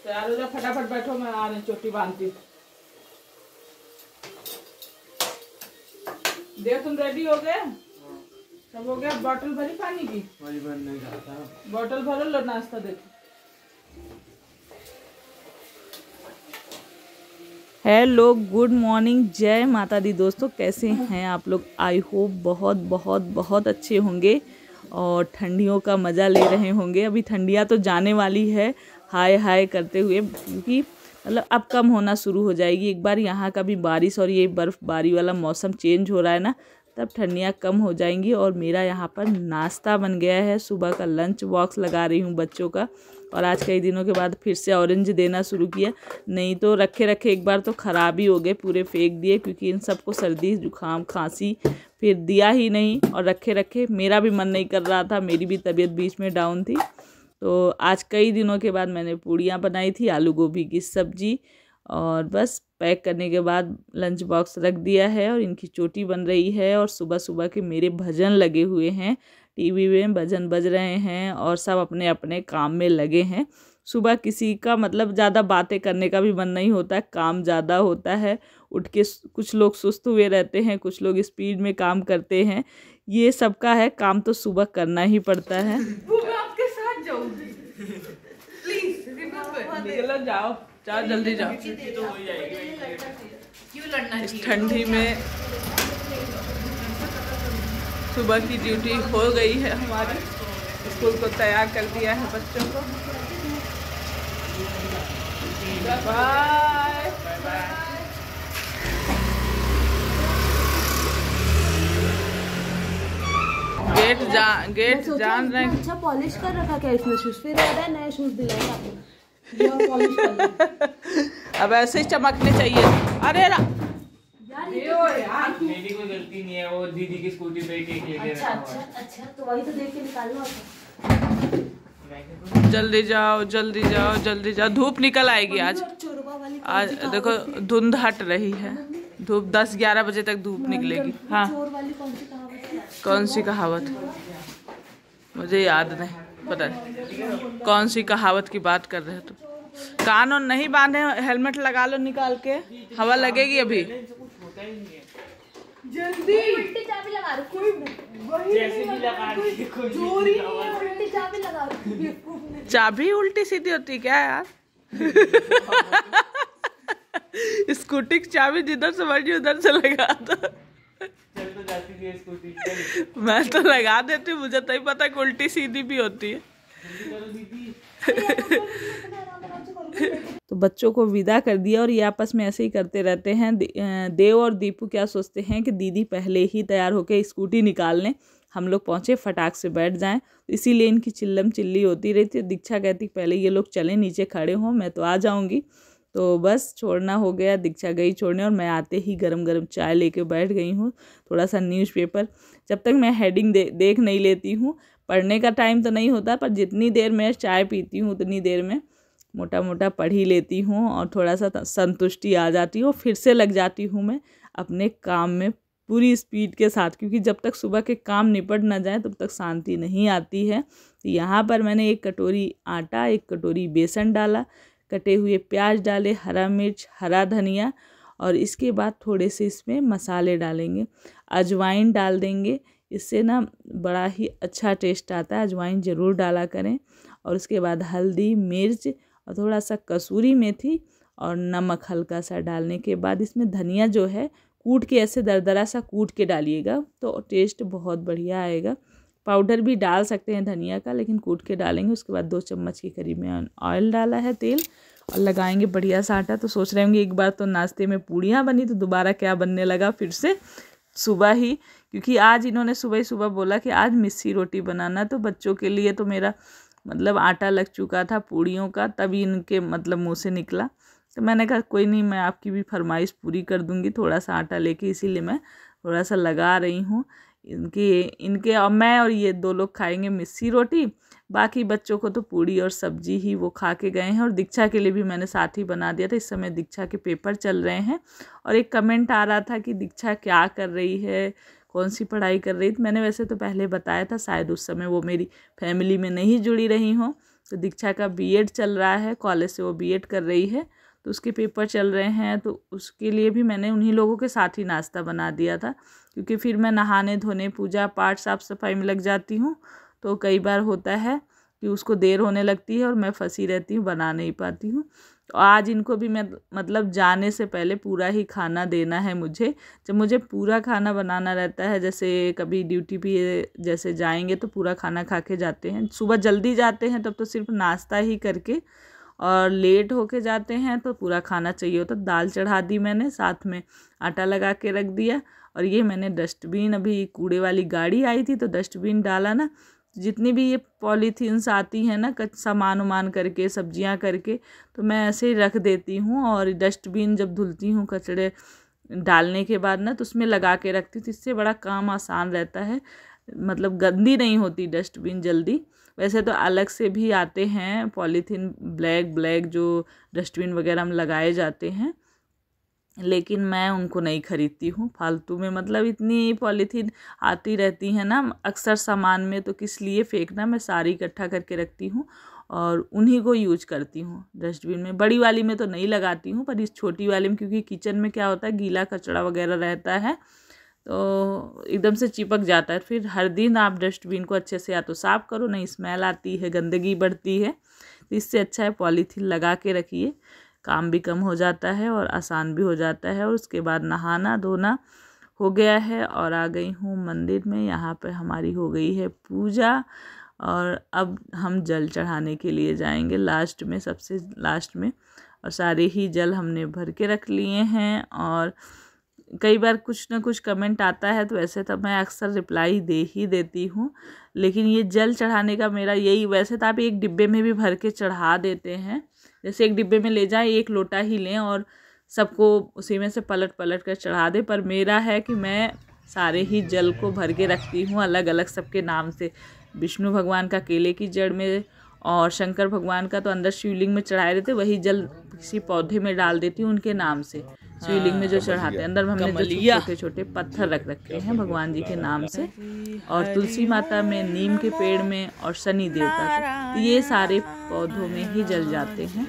तैयार हो जा, फटाफट बैठो, मैं आ रही चोटी बांधती। देव तुम रेडी हो गए? सब हो गया। बोतल भरी पानी की? वही भरने का था। बोतल भरो, लो नाश्ता देखो। हेलो, गुड मॉर्निंग, जय माता दी दोस्तों। कैसे हैं आप लोग? आई होप बहुत बहुत बहुत अच्छे होंगे और ठंडियों का मज़ा ले रहे होंगे। अभी ठंडियाँ तो जाने वाली है हाय हाय करते हुए, क्योंकि मतलब अब कम होना शुरू हो जाएगी। एक बार यहाँ का भी बारिश और ये बर्फ़बारी वाला मौसम चेंज हो रहा है ना, तब ठंडियाँ कम हो जाएंगी। और मेरा यहाँ पर नाश्ता बन गया है, सुबह का लंच बॉक्स लगा रही हूँ बच्चों का। और आज कई दिनों के बाद फिर से ऑरेंज देना शुरू किया, नहीं तो रखे रखे एक बार तो ख़राब ही हो गए, पूरे फेंक दिए, क्योंकि इन सबको सर्दी जुकाम खांसी, फिर दिया ही नहीं और रखे रखे। मेरा भी मन नहीं कर रहा था, मेरी भी तबीयत बीच में डाउन थी। तो आज कई दिनों के बाद मैंने पूड़ियाँ बनाई थी, आलू गोभी की सब्जी, और बस पैक करने के बाद लंच बॉक्स रख दिया है। और इनकी चोटी बन रही है और सुबह सुबह के मेरे भजन लगे हुए हैं, टीवी में भजन बज रहे हैं और सब अपने अपने काम में लगे हैं। सुबह किसी का मतलब ज़्यादा बातें करने का भी मन नहीं होता, काम ज़्यादा होता है। उठ के कुछ लोग सुस्त हुए रहते हैं, कुछ लोग स्पीड में काम करते हैं। ये सबका है, काम तो सुबह करना ही पड़ता है। आपके साथ जाऊंगी, प्लीज निकलो, जाओ जाओ, जल्दी जाओ। तो हो जाएगी, क्यों लड़ना? इस ठंडी में सुबह की ड्यूटी हो गई है हमारी। स्कूल को तैयार कर दिया है बच्चों को। Bye bye. गेट जान रहे हैं। अच्छा पॉलिश कर रखा क्या इसमें? शूज फिर आ रहा है, नए शूज दिलाएंगे आपको, पॉलिश कर। अब ऐसे ही चमकने चाहिए। अरे यार मेरी कोई गलती नहीं है, वो दीदी की स्कूटी पे केक लेके अच्छा अच्छा, तो वही तो देख के निकालना। जल्दी जाओ जल्दी जाओ जल्दी जाओ, धूप निकल आएगी आज। आज देखो धुंध हट रही है, धूप 10-11 बजे तक धूप निकलेगी। हाँ, कौन सी कहावत? मुझे याद नहीं, पता नहीं कौन सी कहावत की बात कर रहे हो तुम। कान और नहीं बांधे, हेलमेट लगा लो निकाल के, हवा लगेगी अभी। जल्दी उल्टी चाबी लगा रखी है। चाबी उल्टी सीधी होती क्या यार? स्कूटी की चाबी जिधर से मर्जी उधर से लगा दो। चल तो जाती है स्कूटी। मैं तो लगा देती हूँ, मुझे तो ही पता कि उल्टी सीधी भी होती है। तो बच्चों को विदा कर दिया और ये आपस में ऐसे ही करते रहते हैं। देव और दीपू क्या सोचते हैं कि दीदी पहले ही तैयार होकर स्कूटी निकाल लें, हम लोग पहुँचे फटाक से बैठ जाएं, तो इसीलिए इनकी चिल्लम चिल्ली होती रहती है। दीक्षा कहती पहले ये लोग चलें, नीचे खड़े हों, मैं तो आ जाऊँगी। तो बस छोड़ना हो गया, दीक्षा गई छोड़ने और मैं आते ही गरम गरम चाय लेके बैठ गई हूँ। थोड़ा सा न्यूज़पेपर, जब तक मैं हेडिंग देख नहीं लेती हूँ, पढ़ने का टाइम तो नहीं होता, पर जितनी देर मैं चाय पीती हूँ उतनी देर में मोटा मोटा पढ़ ही लेती हूँ और थोड़ा सा संतुष्टि आ जाती है। और फिर से लग जाती हूँ मैं अपने काम में पूरी स्पीड के साथ, क्योंकि जब तक सुबह के काम निपट ना जाए तब तक शांति नहीं आती है। तो यहाँ पर मैंने 1 कटोरी आटा, 1 कटोरी बेसन डाला, कटे हुए प्याज डाले, हरा मिर्च, हरा धनिया, और इसके बाद थोड़े से इसमें मसाले डालेंगे, अजवाइन डाल देंगे, इससे ना बड़ा ही अच्छा टेस्ट आता है, अजवाइन ज़रूर डाला करें। और उसके बाद हल्दी, मिर्च और थोड़ा सा कसूरी मेथी और नमक हल्का सा डालने के बाद इसमें धनिया जो है कूट के, ऐसे दरदरा सा कूट के डालिएगा तो टेस्ट बहुत बढ़िया आएगा। पाउडर भी डाल सकते हैं धनिया का, लेकिन कूट के डालेंगे। उसके बाद 2 चम्मच के करीब में ऑयल डाला है, तेल, और लगाएंगे बढ़िया सा आटा। तो सोच रहे होंगे एक बार तो नाश्ते में पूड़ियाँ बनी, तो दोबारा क्या बनने लगा फिर से सुबह ही, क्योंकि आज इन्होंने सुबह ही सुबह बोला कि आज मिस्सी रोटी बनाना। तो बच्चों के लिए तो मेरा मतलब आटा लग चुका था पूड़ियों का, तभी इनके मतलब मुँह से निकला। तो मैंने कहा कोई नहीं, मैं आपकी भी फरमाइश पूरी कर दूंगी थोड़ा सा आटा लेके, इसीलिए मैं थोड़ा सा लगा रही हूँ। इनके और मैं और ये 2 लोग खाएंगे मिस्सी रोटी, बाकी बच्चों को तो पूड़ी और सब्जी ही वो खा के गए हैं। और दीक्षा के लिए भी मैंने साथ ही बना दिया था। इस समय दीक्षा के पेपर चल रहे हैं और एक कमेंट आ रहा था कि दीक्षा क्या कर रही है, कौन सी पढ़ाई कर रही थी। मैंने वैसे तो पहले बताया था, शायद उस समय वो मेरी फैमिली में नहीं जुड़ी रही हों, तो दीक्षा का बीएड चल रहा है, कॉलेज से वो बीएड कर रही है, तो उसके पेपर चल रहे हैं, तो उसके लिए भी मैंने उन्हीं लोगों के साथ ही नाश्ता बना दिया था, क्योंकि फिर मैं नहाने धोने, पूजा पाठ, साफ़ सफाई में लग जाती हूँ, तो कई बार होता है कि उसको देर होने लगती है और मैं फंसी रहती हूँ, बना नहीं पाती हूँ। तो आज इनको भी मैं मतलब जाने से पहले पूरा ही खाना देना है मुझे। जब मुझे पूरा खाना बनाना रहता है, जैसे कभी ड्यूटी पे जैसे जाएंगे तो पूरा खाना खा के जाते हैं, सुबह जल्दी जाते हैं तब तो सिर्फ नाश्ता ही करके, और लेट होके जाते हैं तो पूरा खाना चाहिए होता। दाल चढ़ा दी मैंने, साथ में आटा लगा के रख दिया, और ये मैंने डस्टबिन, अभी कूड़े वाली गाड़ी आई थी तो डस्टबिन डाला ना, जितनी भी ये पॉलीथीन्स आती हैं ना सामान उमान करके, सब्जियां करके, तो मैं ऐसे ही रख देती हूँ, और डस्टबिन जब धुलती हूँ कचड़े डालने के बाद ना, तो उसमें लगा के रखती हूँ, तो इससे बड़ा काम आसान रहता है, मतलब गंदी नहीं होती डस्टबिन जल्दी। वैसे तो अलग से भी आते हैं पॉलीथीन ब्लैक जो डस्टबिन वगैरह में लगाए जाते हैं, लेकिन मैं उनको नहीं खरीदती हूँ फालतू में, मतलब इतनी पॉलीथीन आती रहती है ना अक्सर सामान में, तो किस लिए फेंकना, मैं सारी इकट्ठा करके रखती हूँ और उन्हीं को यूज करती हूँ डस्टबिन में। बड़ी वाली में तो नहीं लगाती हूँ, पर इस छोटी वाली में, क्योंकि किचन में क्या होता है गीला कचड़ा वगैरह रहता है तो एकदम से चिपक जाता है, फिर हर दिन आप डस्टबिन को अच्छे से या तो साफ़ करो, नहीं स्मेल आती है, गंदगी बढ़ती है, तो इससे अच्छा है पॉलीथीन लगा के रखिए, काम भी कम हो जाता है और आसान भी हो जाता है। और उसके बाद नहाना धोना हो गया है और आ गई हूँ मंदिर में। यहाँ पे हमारी हो गई है पूजा, और अब हम जल चढ़ाने के लिए जाएंगे लास्ट में, सबसे लास्ट में, और सारे ही जल हमने भर के रख लिए हैं। और कई बार कुछ ना कुछ कमेंट आता है, तो वैसे तो मैं अक्सर रिप्लाई दे ही देती हूँ, लेकिन ये जल चढ़ाने का मेरा यही, वैसे तो आप एक डिब्बे में भी भर के चढ़ा देते हैं, जैसे एक डिब्बे में ले जाएं, एक लोटा ही लें और सबको उसी में से पलट पलट कर चढ़ा दें, पर मेरा है कि मैं सारे ही जल को भर के रखती हूँ अलग अलग सबके नाम से। विष्णु भगवान का केले की जड़ में, और शंकर भगवान का तो अंदर शिवलिंग में चढ़ाए रहते, वही जल किसी पौधे में डाल देती हूँ उनके नाम से, शिवलिंग में जो चढ़ाते हैं। अंदर हमने जो छोटे छोटे पत्थर रख रखे हैं भगवान जी के नाम से, और तुलसी माता में, नीम के पेड़ में, और शनि देवता को, ये सारे पौधों में ही जल जाते हैं।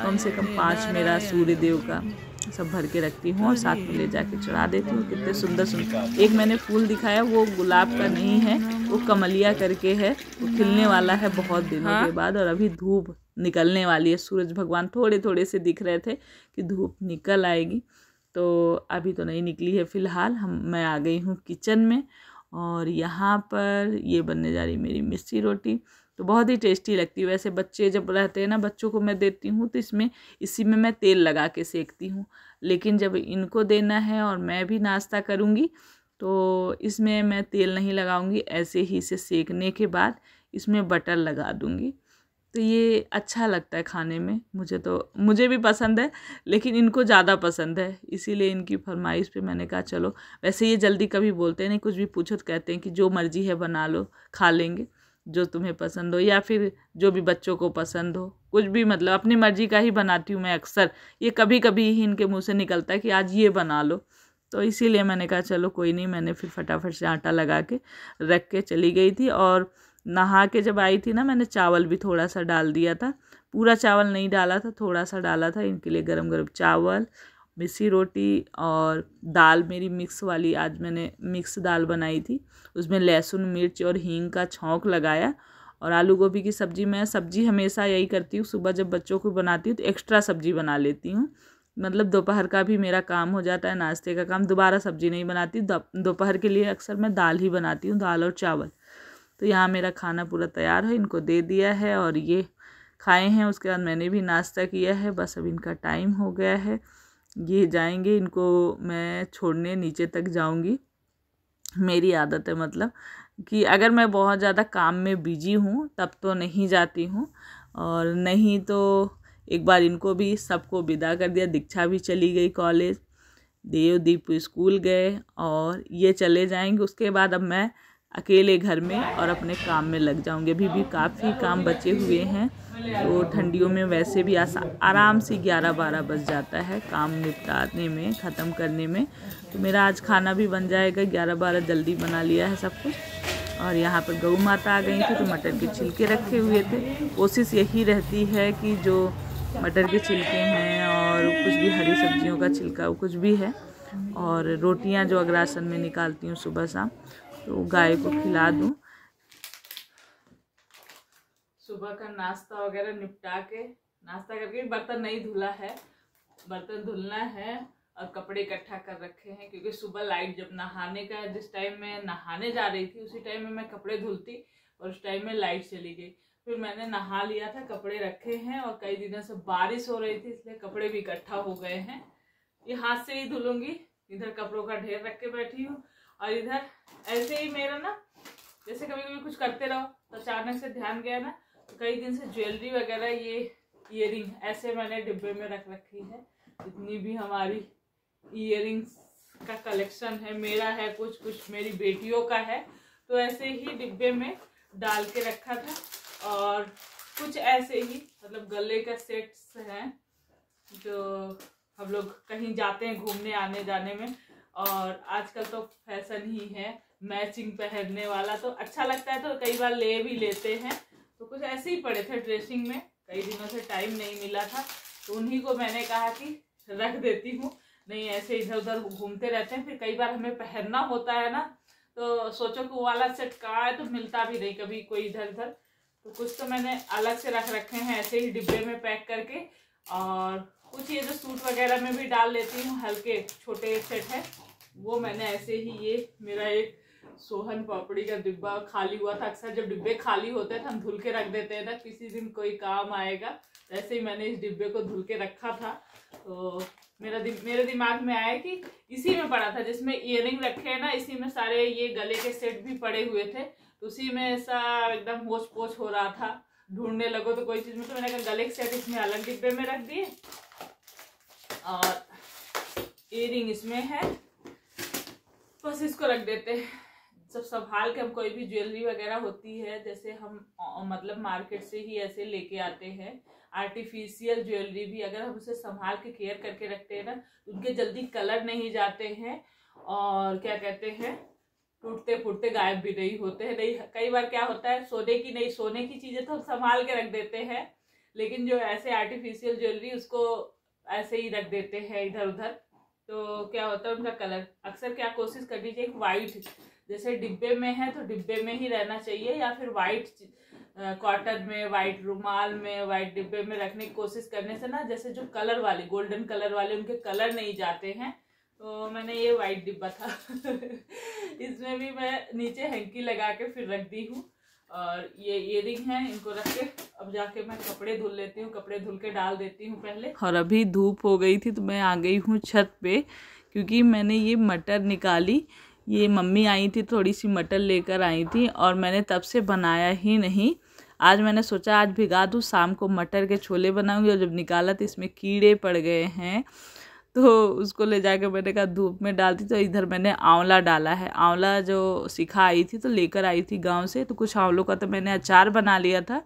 कम से कम 5 मेरा सूर्य देव का सब भर के रखती हूँ और साथ में ले जाके चढ़ा देती हूँ। कितने सुंदर सुंदर, एक मैंने फूल दिखाया वो गुलाब का नहीं है, वो कमलिया करके है, वो खिलने वाला है बहुत दिनों के बाद, और अभी धूप निकलने वाली है। सूरज भगवान थोड़े थोड़े से दिख रहे थे कि धूप निकल आएगी, तो अभी तो नहीं निकली है फ़िलहाल। मैं आ गई हूँ किचन में, और यहाँ पर ये बनने जा रही मेरी मिस्सी रोटी, तो बहुत ही टेस्टी लगती है। वैसे बच्चे जब रहते हैं ना, बच्चों को मैं देती हूँ तो इसी में मैं तेल लगा के सेकती हूँ, लेकिन जब इनको देना है और मैं भी नाश्ता करूँगी तो इसमें मैं तेल नहीं लगाऊंगी, ऐसे ही इसे सेकने के बाद इसमें बटर लगा दूँगी, तो ये अच्छा लगता है खाने में। मुझे भी पसंद है, लेकिन इनको ज़्यादा पसंद है, इसीलिए इनकी फरमाइश पे मैंने कहा चलो। वैसे ये जल्दी कभी बोलते नहीं, कुछ भी पूछो तो कहते हैं कि जो मर्जी है बना लो, खा लेंगे, जो तुम्हें पसंद हो, या फिर जो भी बच्चों को पसंद हो, कुछ भी, मतलब अपनी मर्जी का ही बनाती हूँ मैं अक्सर। ये कभी कभी ही इनके मुँह से निकलता है कि आज ये बना लो, तो इसीलिए मैंने कहा चलो कोई नहीं। मैंने फिर फटाफट से आटा लगा के रख के चली गई थी, और नहा के जब आई थी ना, मैंने चावल भी थोड़ा सा डाल दिया था, पूरा चावल नहीं डाला था, थोड़ा सा डाला था इनके लिए। गरम गरम चावल, मिस्सी रोटी, और दाल मेरी मिक्स वाली, आज मैंने मिक्स दाल बनाई थी, उसमें लहसुन मिर्च और हींग का छौंक लगाया। और आलू गोभी की सब्ज़ी, मैं सब्ज़ी हमेशा यही करती हूँ, सुबह जब बच्चों को बनाती हूँ तो एक्स्ट्रा सब्ज़ी बना लेती हूँ, मतलब दोपहर का भी मेरा काम हो जाता है, नाश्ते का काम, दोबारा सब्ज़ी नहीं बनाती। दोपहर के लिए अक्सर मैं दाल ही बनाती हूँ, दाल और चावल। तो यहाँ मेरा खाना पूरा तैयार है, इनको दे दिया है और ये खाए हैं। उसके बाद मैंने भी नाश्ता किया है, बस अब इनका टाइम हो गया है, ये जाएंगे। इनको मैं छोड़ने नीचे तक जाऊंगी। मेरी आदत है मतलब कि अगर मैं बहुत ज़्यादा काम में बिजी हूँ तब तो नहीं जाती हूँ, और नहीं तो एक बार इनको भी सबको विदा कर दिया। दीक्षा भी चली गई कॉलेज, देवदीप स्कूल गए, और ये चले जाएंगे। उसके बाद अब मैं अकेले घर में और अपने काम में लग जाऊंगी। अभी भी काफ़ी काम बचे हुए हैं, तो ठंडियों में वैसे भी आराम से 11-12 बज जाता है काम निपटाने में, ख़त्म करने में। तो मेरा आज खाना भी बन जाएगा, 11-12 जल्दी बना लिया है सब कुछ। और यहाँ पर गऊ माता आ गई थी तो मटर के छिलके रखे हुए थे। कोशिश यही रहती है कि जो मटर के छिलके हैं और कुछ भी हरी सब्जियों का छिलका कुछ भी है, और रोटियां जो अग्रासन में निकालती हूँ सुबह शाम, तो गाय को खिला दूँ। सुबह का नाश्ता वगैरह निपटा के, नाश्ता करके बर्तन नहीं धुला है, बर्तन धुलना है और कपड़े इकट्ठा कर रखे हैं, क्योंकि सुबह लाइट जब नहाने का, जिस टाइम मैं नहाने जा रही थी उसी टाइम में मैं कपड़े धुलती और उस टाइम में लाइट चली गई। फिर मैंने नहा लिया था, कपड़े रखे हैं और कई दिनों से बारिश हो रही थी इसलिए कपड़े भी इकट्ठा हो गए हैं। ये हाथ से ही धुलूंगी। इधर कपड़ों का ढेर रख के बैठी हूँ और इधर ऐसे ही मेरा ना, जैसे कभी कभी कुछ करते रहो तो अचानक से ध्यान गया ना, तो कई दिन से ज्वेलरी वगैरह, ये ईयरिंग ऐसे मैंने डिब्बे में रख रखी है। जितनी भी हमारी ईयरिंग्स का कलेक्शन है, मेरा है, कुछ कुछ मेरी बेटियों का है, तो ऐसे ही डिब्बे में डाल के रखा था। और कुछ ऐसे ही मतलब गले का सेट्स हैं जो हम लोग कहीं जाते हैं घूमने आने जाने में, और आजकल तो फैशन ही है मैचिंग पहनने वाला, तो अच्छा लगता है तो कई बार ले भी लेते हैं। तो कुछ ऐसे ही पड़े थे ड्रेसिंग में, कई दिनों से टाइम नहीं मिला था तो उन्हीं को मैंने कहा कि रख देती हूँ। नहीं ऐसे इधर उधर घूमते रहते हैं, फिर कई बार हमें पहनना होता है ना, तो सोचो कि वो वाला सेट कहाँ है, तो मिलता भी नहीं कभी कोई इधर उधर। तो कुछ तो मैंने अलग से रख रखे हैं ऐसे ही डिब्बे में पैक करके, और कुछ ये जो सूट वगैरह में भी डाल लेती हूँ, हल्के छोटे सेट है वो मैंने ऐसे ही। ये मेरा एक सोहन पापड़ी का डिब्बा खाली हुआ था, अक्सर जब डिब्बे खाली होते हैं तो हम धुल के रख देते हैं ना, किसी दिन कोई काम आएगा, ऐसे ही मैंने इस डिब्बे को धुल के रखा था। तो मेरे दिमाग में आया कि इसी में पड़ा था जिसमें ईयरिंग रखे हैं ना, इसी में सारे ये गले के सेट भी पड़े हुए थे, तो उसी में ऐसा एकदम होच पोच हो रहा था, ढूंढने लगो तो कोई चीज में, तो मैंने कहा गले के सेट इसमें अलग डिब्बे में रख दिए और ईयरिंग इसमें है, बस इसको रख देते हैं। सब संभाल के, हम कोई भी ज्वेलरी वगैरह होती है जैसे हम मतलब मार्केट से ही ऐसे लेके आते हैं, आर्टिफिशियल ज्वेलरी भी अगर हम उसे संभाल के केयर करके रखते हैं ना, उनके जल्दी कलर नहीं जाते हैं और क्या कहते हैं टूटते फूटते गायब भी नहीं होते हैं। नहीं, कई बार क्या होता है सोने की चीजें तो हम संभाल के रख देते हैं, लेकिन जो ऐसे आर्टिफिशियल ज्वेलरी उसको ऐसे ही रख देते हैं इधर उधर, तो क्या होता है उनका कलर। अक्सर क्या कोशिश करनी चाहिए, वाइट जैसे डिब्बे में है तो डिब्बे में ही रहना चाहिए, या फिर वाइट कॉटन में, वाइट रुमाल में, वाइट डिब्बे में रखने की कोशिश करने से ना, जैसे जो कलर वाले गोल्डन कलर वाले उनके कलर नहीं जाते हैं। तो मैंने ये वाइट डिब्बा था इसमें भी मैं नीचे हैंकी लगा के फिर रख दी हूँ, और ये ईयरिंग है, इनको रख के अब जाके मैं कपड़े धुल लेती हूँ, कपड़े धुल के डाल देती हूँ पहले। और अभी धूप हो गई थी तो मैं आ गई हूँ छत पे, क्योंकि मैंने ये मटर निकाली, ये मम्मी आई थी थोड़ी सी मटर लेकर आई थी और मैंने तब से बनाया ही नहीं। आज मैंने सोचा आज भिगा दूँ, शाम को मटर के छोले बनाऊंगी, और जब निकाला तो इसमें कीड़े पड़ गए हैं, तो उसको ले जाकर मैंने कहा धूप में डालती। तो इधर मैंने आंवला डाला है, आंवला जो सिखा आई थी तो लेकर आई थी गांव से, तो कुछ आंवलों का तो मैंने अचार बना लिया था,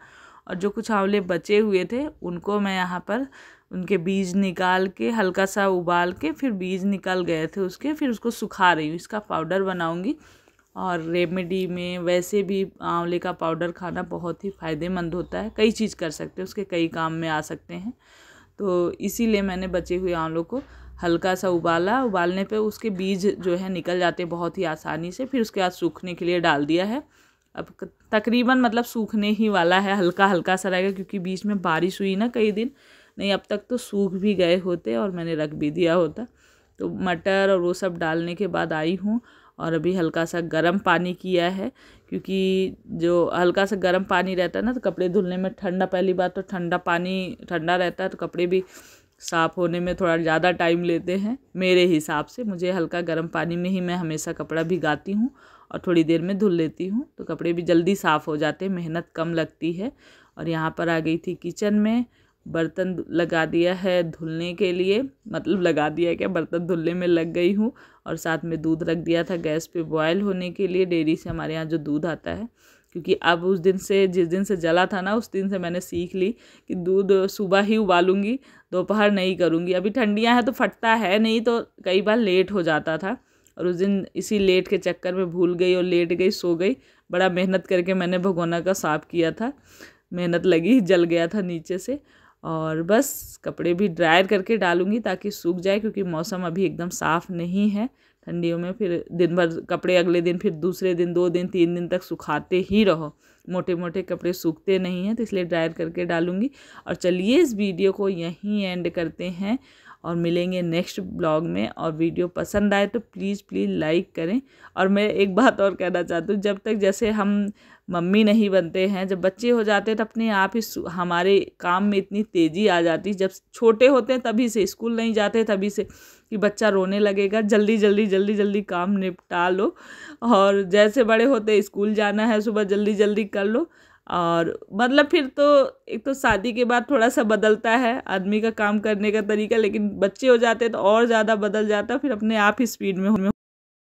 और जो कुछ आंवले बचे हुए थे उनको मैं यहाँ पर उनके बीज निकाल के हल्का सा उबाल के, फिर बीज निकल गए थे उसके, फिर उसको सुखा रही हूँ, इसका पाउडर बनाऊँगी। और रेमेडी में वैसे भी आंवले का पाउडर खाना बहुत ही फ़ायदेमंद होता है, कई चीज़ कर सकते हैं, उसके कई काम में आ सकते हैं। तो इसीलिए मैंने बचे हुए आंवलों को हल्का सा उबाला, उबालने पे उसके बीज जो है निकल जाते बहुत ही आसानी से, फिर उसके बाद सूखने के लिए डाल दिया है। अब तकरीबन मतलब सूखने ही वाला है, हल्का हल्का सा रहेगा, क्योंकि बीच में बारिश हुई ना कई दिन, नहीं अब तक तो सूख भी गए होते और मैंने रख भी दिया होता। तो मटर और वो सब डालने के बाद आई हूँ, और अभी हल्का सा गर्म पानी किया है, क्योंकि जो हल्का सा गर्म पानी रहता है ना तो कपड़े धुलने में ठंडा, पहली बात तो ठंडा पानी ठंडा रहता है तो कपड़े भी साफ़ होने में थोड़ा ज़्यादा टाइम लेते हैं मेरे हिसाब से। मुझे हल्का गर्म पानी में ही मैं हमेशा कपड़ा भिगाती हूँ और थोड़ी देर में धुल लेती हूँ, तो कपड़े भी जल्दी साफ़ हो जाते हैं, मेहनत कम लगती है। और यहाँ पर आ गई थी किचन में, बर्तन लगा दिया है धुलने के लिए, मतलब लगा दिया है क्या, बर्तन धुलने में लग गई हूँ, और साथ में दूध रख दिया था गैस पे बॉयल होने के लिए। डेयरी से हमारे यहाँ जो दूध आता है, क्योंकि अब उस दिन से, जिस दिन से जला था ना, उस दिन से मैंने सीख ली कि दूध सुबह ही उबालूंगी, दोपहर नहीं करूँगी। अभी ठंडियाँ हैं तो फटता है नहीं, तो कई बार लेट हो जाता था, और उस दिन इसी लेट के चक्कर में भूल गई और लेट गई, सो गई, बड़ा मेहनत करके मैंने भगोना का साफ़ किया था, मेहनत लगी, जल गया था नीचे से। और बस कपड़े भी ड्रायर करके डालूँगी ताकि सूख जाए, क्योंकि मौसम अभी एकदम साफ़ नहीं है। ठंडियों में फिर दिन भर कपड़े, अगले दिन फिर दूसरे दिन 2 दिन 3 दिन तक सुखाते ही रहो, मोटे मोटे कपड़े सूखते नहीं हैं, तो इसलिए ड्रायर करके डालूँगी। और चलिए इस वीडियो को यहीं एंड करते हैं और मिलेंगे नेक्स्ट ब्लॉग में। और वीडियो पसंद आए तो प्लीज़ लाइक करें। और मैं एक बात और कहना चाहती हूँ, जब तक जैसे हम मम्मी नहीं बनते हैं, जब बच्चे हो जाते हैं तो अपने आप ही हमारे काम में इतनी तेज़ी आ जाती है। जब छोटे होते हैं तभी से, स्कूल नहीं जाते तभी से कि बच्चा रोने लगेगा, जल्दी जल्दी जल्दी जल्दी काम निपटा लो। और जैसे बड़े होते स्कूल जाना है, सुबह जल्दी जल्दी कर लो। और मतलब फिर तो एक तो शादी के बाद थोड़ा सा बदलता है आदमी का काम करने का तरीका, लेकिन बच्चे हो जाते हैं तो और ज़्यादा बदल जाता है, फिर अपने आप ही स्पीड में